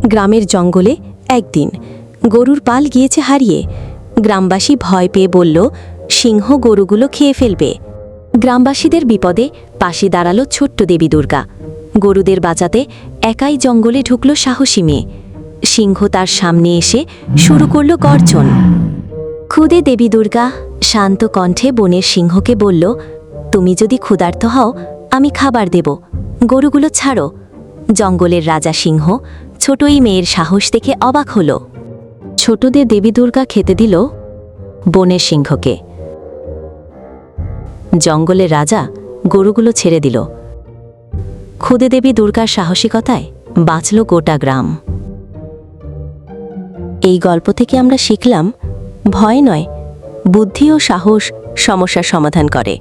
গ্রামের জঙ্গলে একদিন গরুর পাল গিয়েছে হারিয়ে। গ্রামবাসী ভয় পেয়ে বলল, সিংহ গরুগুলো খেয়ে ফেলবে। গ্রামবাসীদের বিপদে পাশে দাঁড়ালো ছোট্ট দেবী দুর্গা। গরুদের বাঁচাতে একাই জঙ্গলে ঢুকল সাহসী মেয়ে। সিংহ তার সামনে এসে শুরু করল গর্জন। ক্ষুদে দেবী দুর্গা শান্ত কণ্ঠে বনের সিংহকে বলল, তুমি যদি ক্ষুধার্ত হও আমি খাবার দেব, গরুগুলো ছাড়ো। জঙ্গলের রাজা সিংহ ছোটই মেয়ের সাহস দেখে অবাক হল। ছোটদের দেবী দুর্গা খেতে দিল বনের সিংহকে। জঙ্গলের রাজা গরুগুলো ছেড়ে দিল। ক্ষুদে দেবী দুর্গার সাহসিকতায় বাঁচল গোটা গ্রাম। এই গল্প থেকে আমরা শিখলাম, ভয় নয়, বুদ্ধি ও সাহস সমস্যার সমাধান করে।